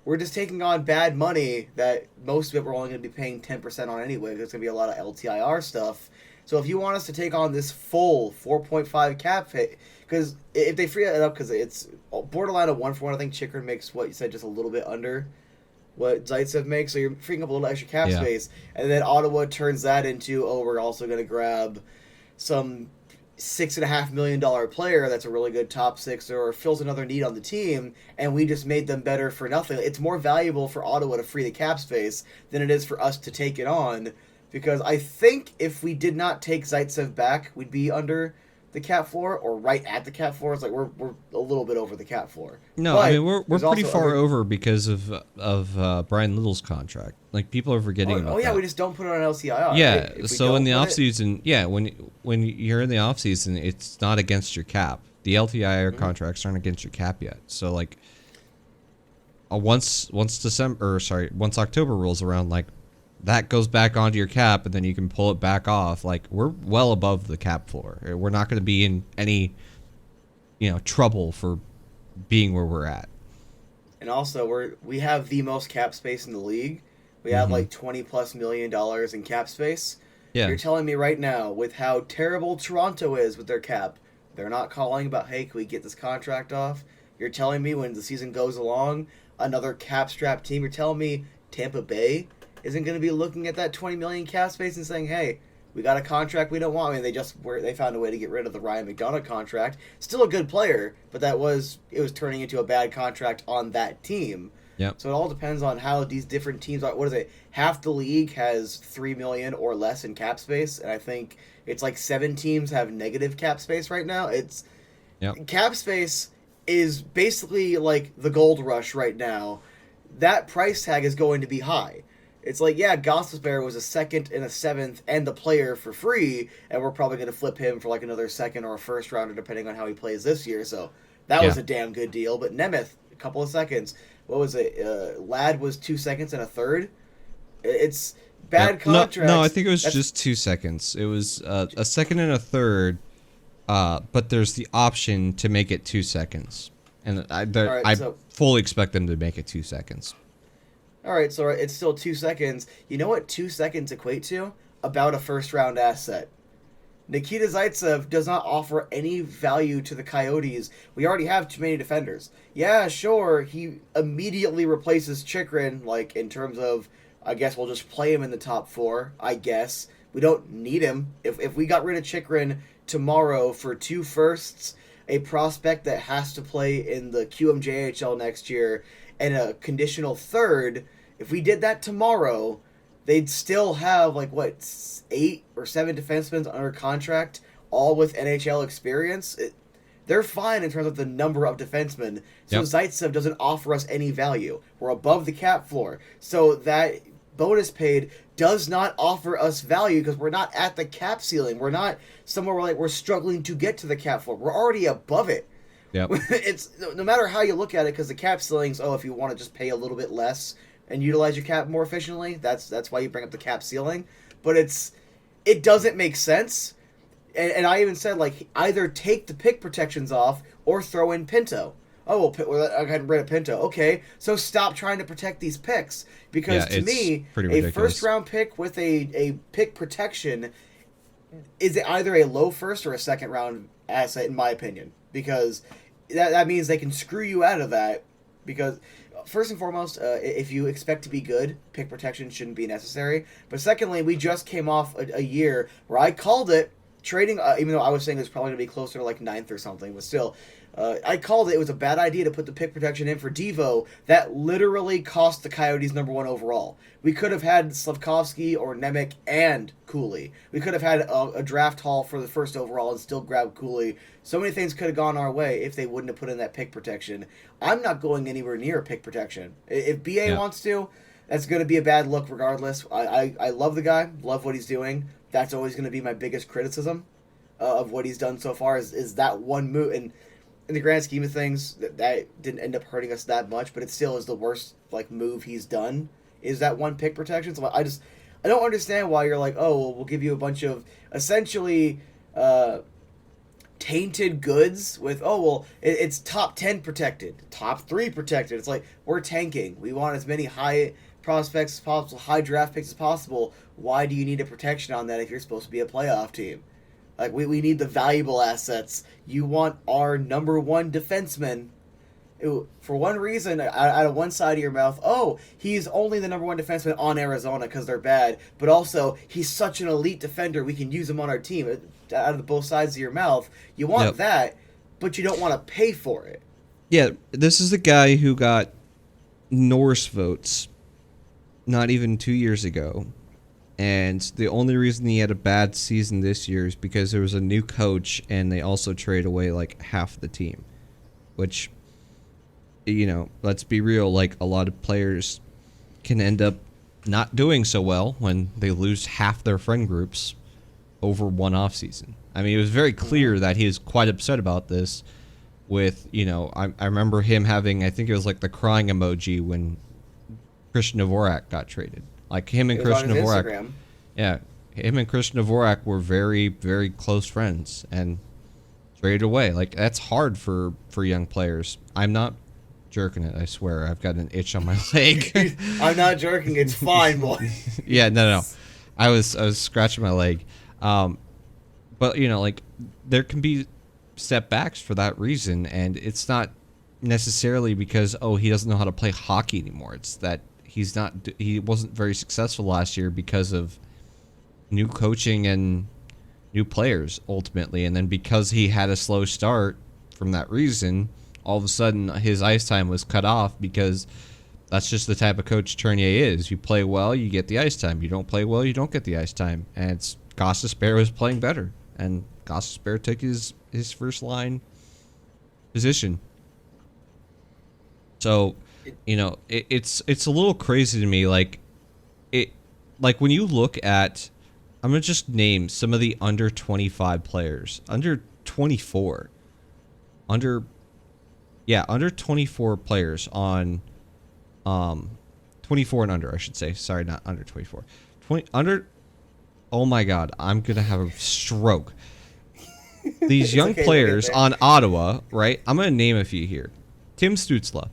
we're just taking on bad money that most of it we're only going to be paying 10% on anyway, because it's going to be a lot of LTIR stuff. So if you want us to take on this full 4.5 cap hit, because if they free it up, because it's borderline a 1-for-1, I think Chychrun makes, what you said, just a little bit under what Zaitsev makes, so you're freeing up a little extra cap space, and then Ottawa turns that into, we're also going to grab some $6.5 million player that's a really good top sixer or fills another need on the team, and we just made them better for nothing. It's more valuable for Ottawa to free the cap space than it is for us to take it on, because I think if we did not take Zaitsev back, we'd be under the cap floor or right at the cap floor. It's like we're a little bit over the cap floor. No, but I mean we're pretty far over because of Brian Little's contract. Like, people are forgetting about that. We just don't put it on LCIR. Yeah, right? so in the off season, when you're in the off season, it's not against your cap. The LTIR contracts aren't against your cap yet. So like, once October rolls around, like, that goes back onto your cap, and then you can pull it back off. Like, we're well above the cap floor. We're not going to be in any, trouble for being where we're at. And also, we have the most cap space in the league. We have like $20+ million in cap space. Yeah. You're telling me right now, with how terrible Toronto is with their cap, they're not calling about, hey, can we get this contract off? You're telling me when the season goes along, another cap-strapped team, you're telling me Tampa Bay isn't going to be looking at that $20 million cap space and saying, hey, we got a contract we don't want. I mean, they found a way to get rid of the Ryan McDonough contract. Still a good player, but it was turning into a bad contract on that team. Yep. So it all depends on how these different teams are. What is it? Half the league has $3 million or less in cap space, and I think it's like 7 teams have negative cap space right now. Cap space is basically like the gold rush right now. That price tag is going to be high. It's like, Gostisbehere was a 2nd and a 7th and the player for free, and we're probably going to flip him for like another 2nd or a 1st rounder depending on how he plays this year. So that was a damn good deal. But Nemeth, a couple of seconds. What was it? Ladd was 2 seconds and a 3rd. It's bad contracts. No, I think it was just 2 seconds. It was a 2nd and a 3rd, but there's the option to make it 2 seconds. And I fully expect them to make it 2 seconds. All right, so it's still 2 seconds. You know what 2 seconds equate to? About a first-round asset. Nikita Zaitsev does not offer any value to the Coyotes. We already have too many defenders. Yeah, sure, he immediately replaces Chychrun, like, in terms of, I guess we'll just play him in the top 4, I guess. We don't need him. If we got rid of Chychrun tomorrow for 2 firsts, a prospect that has to play in the QMJHL next year, and a conditional 3rd, if we did that tomorrow, they'd still have, 8 or 7 defensemen under contract, all with NHL experience. They're fine in terms of the number of defensemen. So Zaitsev doesn't offer us any value. We're above the cap floor. So that bonus paid does not offer us value because we're not at the cap ceiling. We're not somewhere where we're struggling to get to the cap floor. We're already above it. Yep. It's no matter how you look at it, because the cap ceiling's, if you want to just pay a little bit less and utilize your cap more efficiently, that's why you bring up the cap ceiling. But it doesn't make sense. And I even said, either take the pick protections off or throw in Pinto. Oh, well, I got rid of Pinto. Okay, so stop trying to protect these picks. Because to me, a first-round pick with a pick protection is either a low first or a second-round asset, in my opinion. Because that means they can screw you out of that. Because, first and foremost, if you expect to be good, pick protection shouldn't be necessary. But secondly, we just came off a year where I called it trading, even though I was saying it was probably going to be closer to 9th or something, but still, I called it was a bad idea to put the pick protection in for Devo. That literally cost the Coyotes #1 overall. We could have had Slavkovsky or Nemec and Cooley. We could have had a draft haul for the first overall and still grabbed Cooley. So many things could have gone our way if they wouldn't have put in that pick protection. I'm not going anywhere near pick protection. If BA wants to, that's going to be a bad look regardless. I love the guy, love what he's doing. That's always going to be my biggest criticism of what he's done so far is that one move. And in the grand scheme of things, that didn't end up hurting us that much, but it still is the worst move he's done, is that one pick protection. So I don't understand why you're we'll give you a bunch of essentially tainted goods with, oh, well, it's top 10 protected, top 3 protected. It's like, we're tanking. We want as many high prospects as possible, high draft picks as possible. Why do you need a protection on that if you're supposed to be a playoff team? Like, we need the valuable assets. You want our number 1 defenseman. For one reason, out of one side of your mouth, oh, he's only the number 1 defenseman on Arizona because they're bad, but also, he's such an elite defender, we can use him on our team. Out of both sides of your mouth, you want that, but you don't want to pay for it. Yeah, this is the guy who got Norris votes not even 2 years ago, and the only reason he had a bad season this year is because there was a new coach, and they also traded away, like, half the team, which... You know, let's be real, like, a lot of players can end up not doing so well when they lose half their friend groups over one offseason. I mean, it was very clear that he was quite upset about this with, you know, I remember him having, I think it was like the crying emoji when Christian Dvorak got traded. Like, him and Christian Dvorak. Instagram. Yeah, him and Christian Dvorak were very, very close friends and traded away. Like, that's hard for young players. I'm not jerking it, I swear. I've got an itch on my leg. I'm not jerking. It's fine, boy. Yeah, no. I was scratching my leg. But, you know, like, there can be setbacks for that reason, and it's not necessarily because, oh, he doesn't know how to play hockey anymore. It's that he wasn't very successful last year because of new coaching and new players, ultimately. And then because he had a slow start from that reason, all of a sudden his ice time was cut off because that's just the type of coach Tournier is. You play well, you get the ice time. You don't play well, you don't get the ice time. And Gostisbehere was playing better, and Gostisbehere took his first line position. So, you know, it's a little crazy to me. Like when you look at, I'm gonna just name some of the under 25 players, under 24 players on 24 and under, I should say. Sorry, not under 24. Oh my god, I'm going to have a stroke. These young players on Ottawa, right? I'm going to name a few here. Tim Stützle.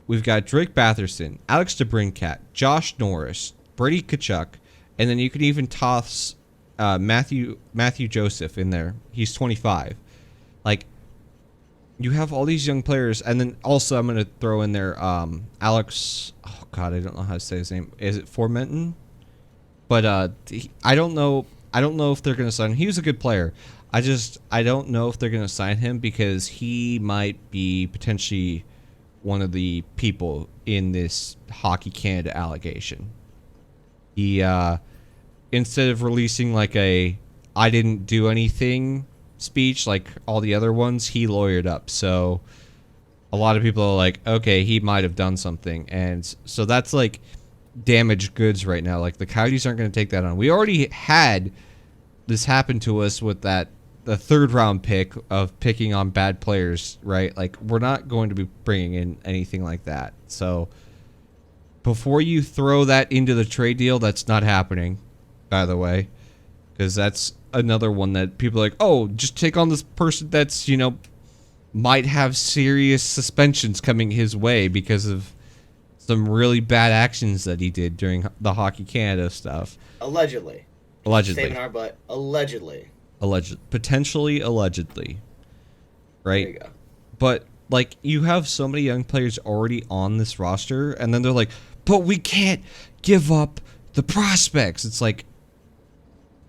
We've got Drake Batherson, Alex DeBrincat, Josh Norris, Brady Tkachuk, and then you can even toss Matthew Joseph in there. He's 25. Like, you have all these young players, and then also I'm going to throw in there Alex, oh god, I don't know how to say his name. Is it Formenton? But I don't know if they're going to sign him. He was a good player. I don't know if they're going to sign him because he might be potentially one of the people in this Hockey Canada allegation. He instead of releasing like a I didn't do anything speech like all the other ones, he lawyered up. So a lot of people are like, okay, he might have done something. And so that's like damaged goods right now. Like, the Coyotes aren't going to take that on. We already had this happen to us with the 3rd round pick of picking on bad players, right? Like, we're not going to be bringing in anything like that. So before you throw that into the trade deal, that's not happening, by the way, because that's another one that people are like, oh, just take on this person that's, you know, might have serious suspensions coming his way because of some really bad actions that he did during the Hockey Canada stuff. Allegedly. Saving our butt. Allegedly. Potentially allegedly. Right? There you go. But, like, you have so many young players already on this roster, and then they're like, but we can't give up the prospects. It's like,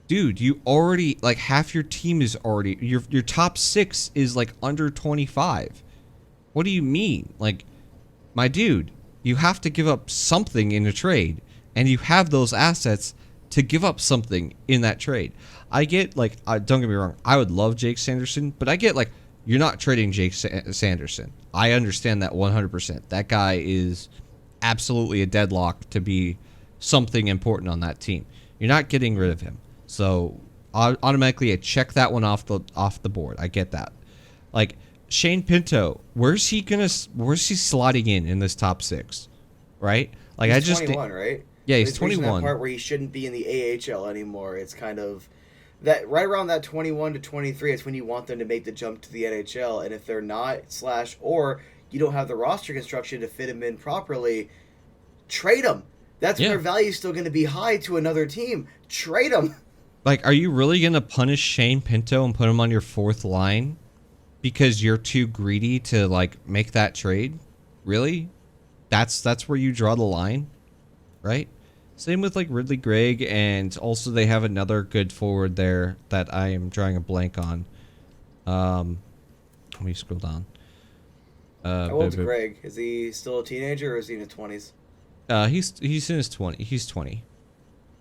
dude, you already, like, half your team is already, your top 6 is, like, under 25. What do you mean? Like, my dude, you have to give up something in a trade, and you have those assets to give up something in that trade. I get, like, don't get me wrong, I would love Jake Sanderson, but I get, like, you're not trading Jake Sanderson. I understand that 100%. That guy is absolutely a deadlock to be something important on that team. You're not getting rid of him. So automatically I check that one off the board. I get that. Like, Shane Pinto, where's he slotting in this top 6? Right? Like, he's 21, right? Yeah, he's 21. That part where he shouldn't be in the AHL anymore. It's kind of that right around that 21 to 23 is when you want them to make the jump to the NHL. And if they're not, or you don't have the roster construction to fit them in properly, trade them. That's when Yeah. their value is still going to be high to another team. Trade them. Like, are you really going to punish Shane Pinto and put him on your fourth line because you're too greedy to, like, make that trade? Really? That's where you draw the line, right? Same with, like, Ridley Gregg, and also they have another good forward there that I am drawing a blank on. Let me scroll down. How old's Greg? Is he still a teenager or is he in his 20s? He's in his 20. He's 20.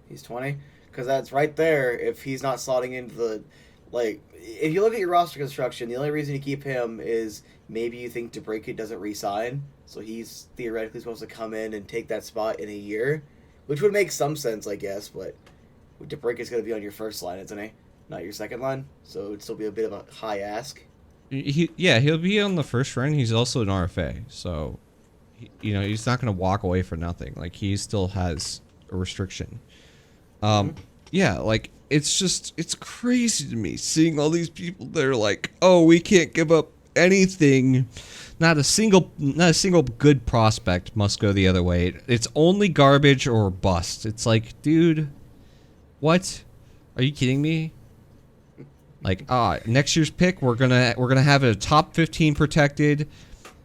He's 20? Because that's right there. If he's not slotting into the, like, if you look at your roster construction, the only reason you keep him is maybe you think DeBrincat doesn't re-sign, so he's theoretically supposed to come in and take that spot in a year, which would make some sense, I guess. But DeBrincat's going to be on your first line, isn't he? Not your second line, so it'd still be a bit of a high ask. He'll be on the first run. He's also an RFA, so he's not going to walk away for nothing. Like, he still has a restriction. Yeah, like, it's crazy to me seeing all these people that are like, oh, we can't give up anything. Not a single good prospect must go the other way. It's only garbage or bust. It's like, dude, what? Are you kidding me? Like, next year's pick, we're gonna have a top 15 protected,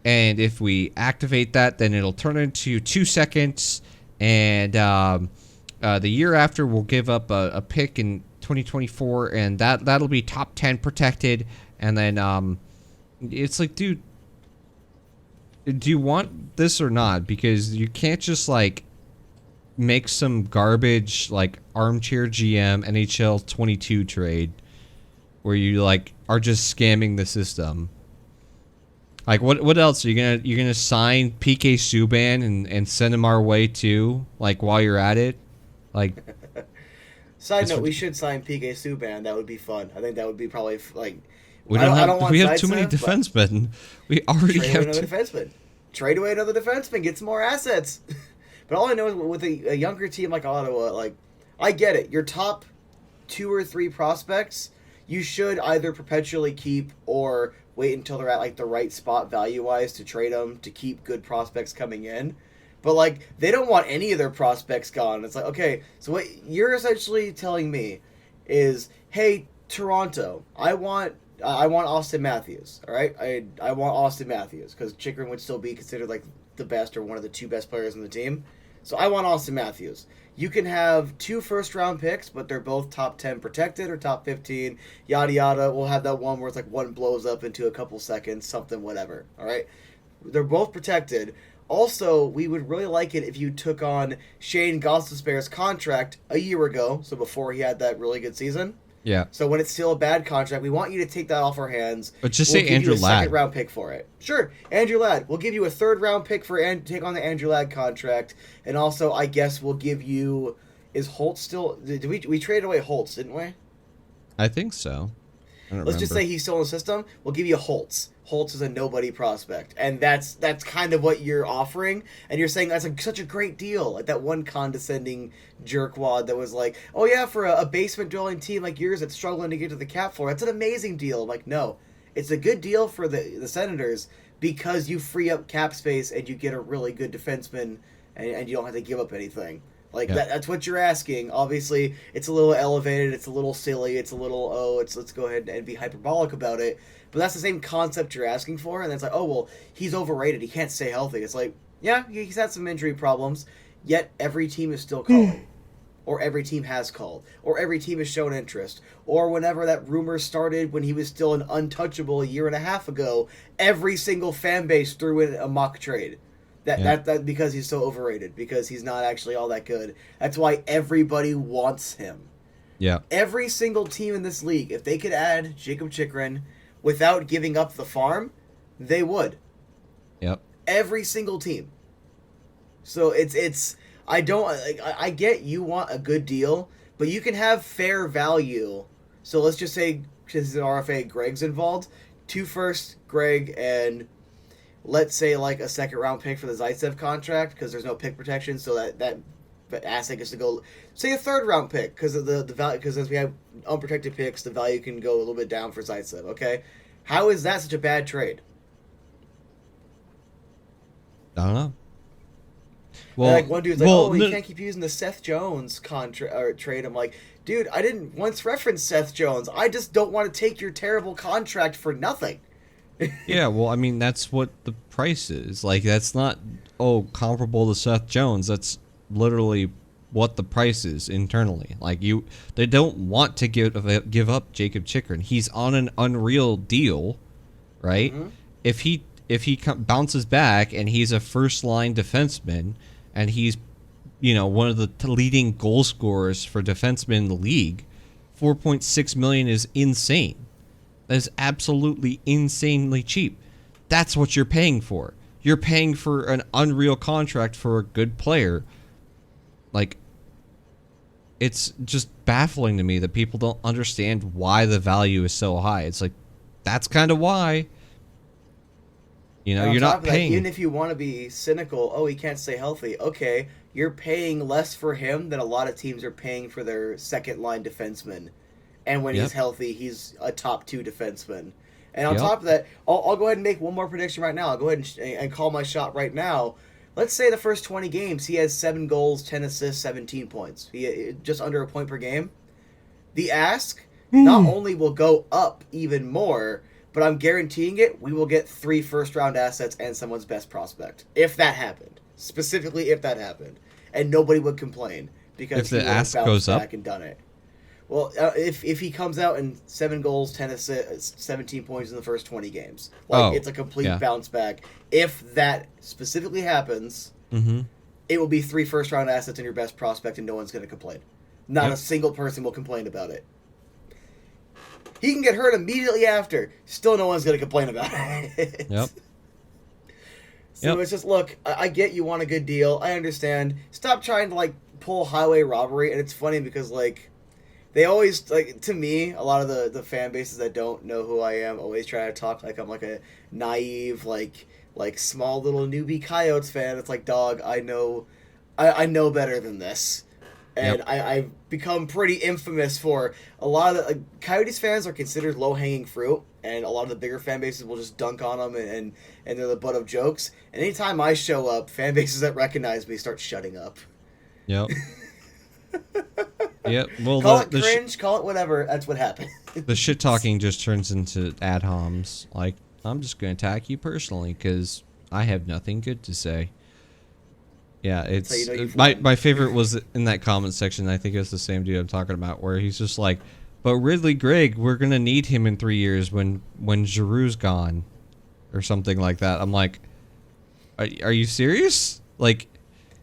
and if we activate that, then it'll turn into 2 seconds, and the year after we'll give up a pick in 2024, and that'll be top 10 protected, and then it's like, dude, do you want this or not? Because you can't just, like, make some garbage, like, armchair GM NHL 22 trade where you, like, are just scamming the system. Like, what else? Are you gonna sign PK Subban and send him our way too, like, while you're at it? Like, side note, we should sign PK Subban. That would be fun. I think that would be probably like. We have too many defensemen. We already have another defenseman. Trade away another defenseman. Get some more assets. But all I know is with a younger team like Ottawa, like, I get it. Your top 2 or 3 prospects, you should either perpetually keep or wait until they're at, like, the right spot value-wise to trade them to keep good prospects coming in. But, like, they don't want any of their prospects gone. It's like, okay, so what you're essentially telling me is, hey, Toronto, I want Austin Matthews, all right? I want Austin Matthews because Chychrun would still be considered, like, the best or one of the 2 best players on the team. So I want Austin Matthews. You can have 2 first-round picks, but they're both top 10 protected or top 15, yada, yada. We'll have that one where it's like one blows up into a couple seconds, something, whatever, all right? They're both protected. Also, we would really like it if you took on Shane Gostisbehere's contract a year ago, so before he had that really good season. Yeah. So when it's still a bad contract, we want you to take that off our hands. But just say Andrew Ladd. Second round pick for it. Sure, Andrew Ladd. We'll give you a 3rd round pick for take on the Andrew Ladd contract, and also I guess we'll give you. Is Holtz still? Did we traded away Holtz, didn't we? I think so. Let's just say he's still in the system. We'll give you Holtz. Holtz is a nobody prospect, and that's kind of what you're offering. And you're saying that's such a great deal. Like that one condescending jerkwad that was like, "Oh yeah, for a basement dwelling team like yours that's struggling to get to the cap floor, that's an amazing deal." I'm like, no, it's a good deal for the Senators because you free up cap space and you get a really good defenseman, and you don't have to give up anything. Like, yeah. That's what you're asking. Obviously, it's a little elevated, it's a little silly, it's a little, let's go ahead and be hyperbolic about it. But that's the same concept you're asking for, and it's like, oh, well, he's overrated, he can't stay healthy. It's like, yeah, he's had some injury problems, yet every team is still calling. Or every team has called. Or every team has shown interest. Or whenever that rumor started when he was still an untouchable a year and a half ago, every single fan base threw in a mock trade. That because he's so overrated, because he's not actually all that good. That's why everybody wants him. Yeah. Every single team in this league, if they could add Jakob Chychrun without giving up the farm, they would. Yep. Every single team. So I get you want a good deal, but you can have fair value. So let's just say, because he's an RFA, Greg's involved. 2 firsts, Greg, and let's say like a 2nd round pick for the Zaitsev contract because there's no pick protection, so that asset gets to go, say a third round pick because of the value, because as we have unprotected picks, the value can go a little bit down for Zaitsev. Okay, how is that such a bad trade? I don't know. Well, and like one dude's like, "Oh, you can't keep using the Seth Jones contract or trade." I'm like, dude, I didn't once reference Seth Jones. I just don't want to take your terrible contract for nothing. Yeah, well, I mean, that's what the price is. Like, that's not, comparable to Seth Jones. That's literally what the price is internally. Like, they don't want to give up Jakob Chychrun. He's on an unreal deal, right? Mm-hmm. If he bounces back and he's a first-line defenseman and he's, one of the leading goal scorers for defensemen in the league, $4.6 million is insane. That is absolutely insanely cheap. That's what you're paying for. You're paying for an unreal contract for a good player. Like, it's just baffling to me that people don't understand why the value is so high. It's like, that's kind of why. You're not paying. Even if you want to be cynical, he can't stay healthy. Okay, you're paying less for him than a lot of teams are paying for their second-line defenseman. And when he's healthy, he's a top 2 defenseman. And on top of that, I'll go ahead and make one more prediction right now. I'll go ahead and call my shot right now. Let's say the first 20 games, he has 7 goals, 10 assists, 17 points. He just under a point per game. The ask not only will go up even more, but I'm guaranteeing it, we will get 3 first-round assets and someone's best prospect. If that happened. Specifically, if that happened. And nobody would complain because if the ask goes up and done it. Well, if he comes out in 7 goals, 10 assists, 17 points in the first 20 games, it's a complete bounce back. If that specifically happens, it will be 3 first-round assets and your best prospect, and no one's going to complain. Not a single person will complain about it. He can get hurt immediately after. Still, no one's going to complain about it. Yep. So it's just, look, I get you want a good deal. I understand. Stop trying to pull highway robbery. And it's funny because they always, to me, a lot of the fan bases that don't know who I am always try to talk like I'm a naive, small little newbie Coyotes fan. It's like, dog, I know better than this. And I've become pretty infamous for a lot of the Coyotes fans are considered low-hanging fruit, and a lot of the bigger fan bases will just dunk on them and they're the butt of jokes. And anytime I show up, fan bases that recognize me start shutting up. Yep. Yep. Well, call it cringe, call it whatever. That's what happened. The shit talking just turns into ad homs. Like, I'm just going to attack you personally because I have nothing good to say. Yeah, it's my favorite was in that comment section. I think it's the same dude I'm talking about, where he's just like, "But Ridley Gregg, we're gonna need him in 3 years when Giroux's gone," or something like that. I'm like, "Are you serious? Like,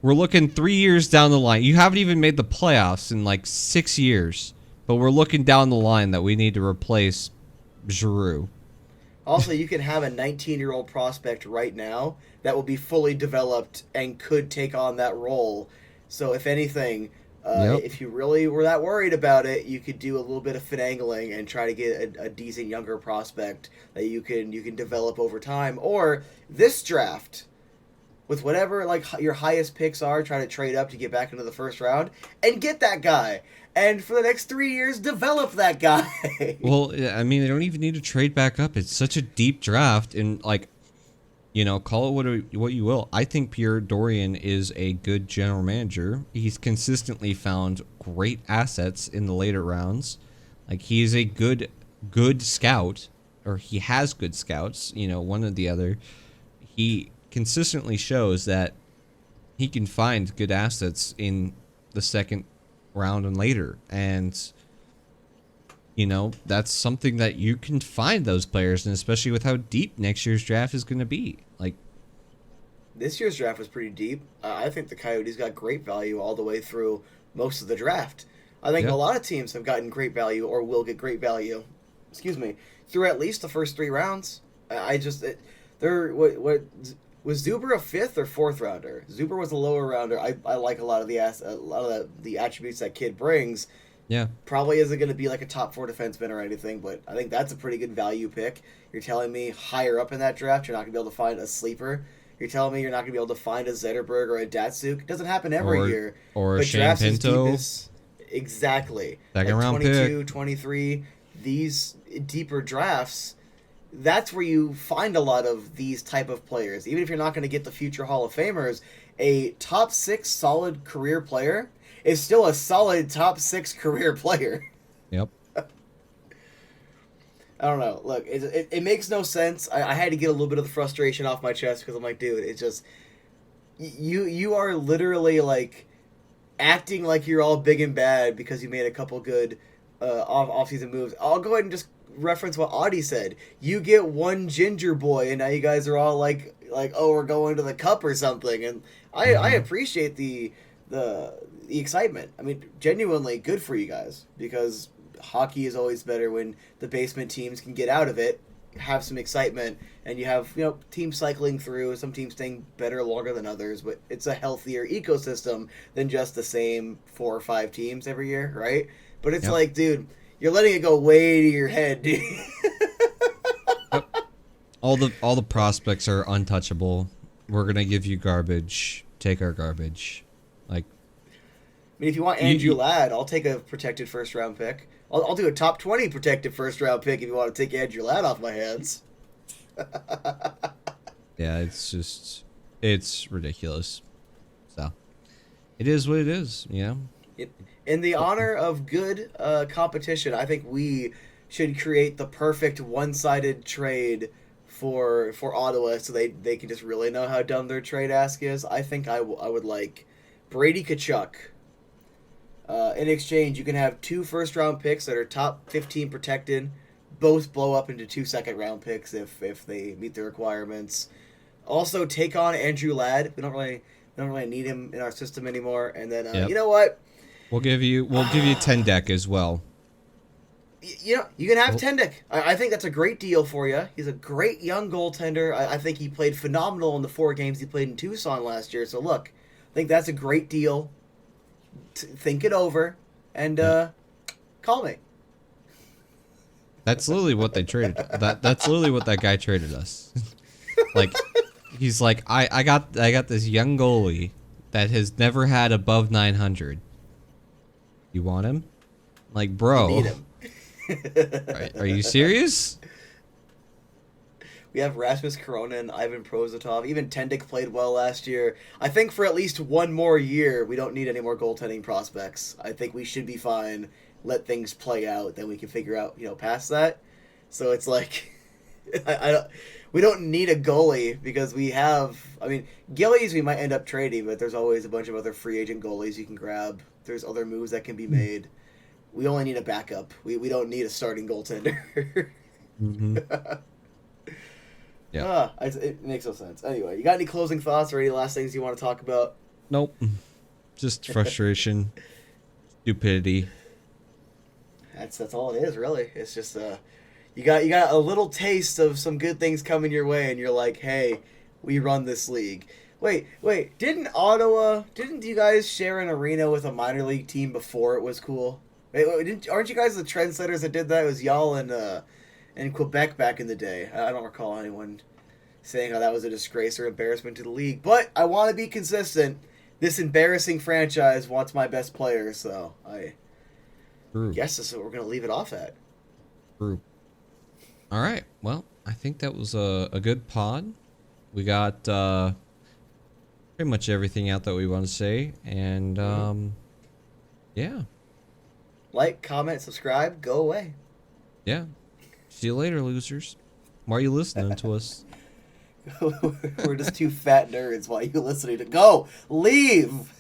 we're looking 3 years down the line. You haven't even made the playoffs in 6 years, but we're looking down the line that we need to replace Giroux." Also, you can have a 19-year-old prospect right now that will be fully developed and could take on that role. So, if anything, if you really were that worried about it, you could do a little bit of finagling and try to get a decent younger prospect that you can develop over time. Or this draft, with whatever your highest picks are, try to trade up to get back into the first round and get that guy. And for the next 3 years, develop that guy. Well, I mean, they don't even need to trade back up. It's such a deep draft, and call it what you will. I think Pierre Dorion is a good general manager. He's consistently found great assets in the later rounds. He is a good scout, or he has good scouts. One or the other. He consistently shows that he can find good assets in the second round and later, and that's something that you can find those players, and especially with how deep next year's draft is going to be. This year's draft was pretty deep. I think the Coyotes got great value all the way through most of the draft. I think a lot of teams have gotten great value or will get great value. Through at least the first 3 rounds. Was Zuber a 5th or 4th rounder? Zuber was a lower rounder. I like a lot of the attributes that kid brings. Yeah. Probably isn't going to be a top 4 defenseman or anything, but I think that's a pretty good value pick. You're telling me higher up in that draft, you're not going to be able to find a sleeper. You're telling me you're not going to be able to find a Zetterberg or a Datsuk? It doesn't happen every year. Or a but Shane drafts Pinto. Exactly. Second like round 22, pick. 23, these deeper drafts, that's where you find a lot of these type of players. Even if you're not going to get the future Hall of Famers, a top 6 solid career player is still a solid top 6 career player. Yep. I don't know. Look, it makes no sense. I had to get a little bit of the frustration off my chest because I'm like, dude, it's just you are literally like acting like you're all big and bad because you made a couple good off-season moves. I'll go ahead and just reference what Audie said. You get one ginger boy, and now you guys are all like oh, we're going to the cup or something. And I appreciate the excitement. I mean, genuinely good for you guys because hockey is always better when the basement teams can get out of it, have some excitement, and you have teams cycling through, some teams staying better longer than others, but it's a healthier ecosystem than just the same 4 or 5 teams every year, right? But it's like, dude, you're letting it go way to your head, dude. Yep. All the prospects are untouchable. We're gonna give you garbage. Take our garbage. Like, I mean, if you want Andrew Ladd, I'll take a protected first round pick. I'll do a top 20 protected first round pick if you want to take Andrew Ladd off my hands. Yeah, it's ridiculous. So, it is what it is, In the honor of good competition, I think we should create the perfect one-sided trade for Ottawa so they can just really know how dumb their trade ask is. I think I would like Brady Tkachuk. In exchange, you can have 2 first-round picks that are top 15 protected. Both blow up into 2 second-round picks if they meet the requirements. Also, take on Andrew Ladd. We don't really need him in our system anymore. And then you know what? We'll give you 10 deck as well. You can have Tendek. I think that's a great deal for you. He's a great young goaltender. I think he played phenomenal in the 4 games he played in Tucson last year. So look, I think that's a great deal. Think it over and call me. That's literally what they traded. That's literally what that guy traded us. Like, he's like, I got this young goalie that has never had above 900. You want him? Like, bro. You need him. Are you serious? We have Rasmus Corona and Ivan Prosotov. Even Tendek played well last year. I think for at least one more year, we don't need any more goaltending prospects. I think we should be fine. Let things play out. Then we can figure out, past that. So it's like, we don't need a goalie because we have. I mean, Gillies we might end up trading, but there's always a bunch of other free agent goalies you can grab. There's other moves that can be made. We only need a backup. We don't need a starting goaltender. Mm-hmm. Yeah. It makes no sense. Anyway, you got any closing thoughts or any last things you want to talk about? Nope. Just frustration, stupidity. That's all it is, really. It's just you got a little taste of some good things coming your way, and you're like, hey, we run this league. Wait, didn't you guys share an arena with a minor league team before it was cool? Aren't you guys the trendsetters that did that? It was y'all and Quebec back in the day. I don't recall anyone saying how that was a disgrace or embarrassment to the league. But I want to be consistent. This embarrassing franchise wants my best player, so I guess this is what we're going to leave it off at. True. All right. Well, I think that was a good pod. We got pretty much everything out that we want to say. And, yeah. Like, comment, subscribe, go away. Yeah. See you later, losers. Why are you listening to us? We're just 2 fat nerds while you listening to go. Leave!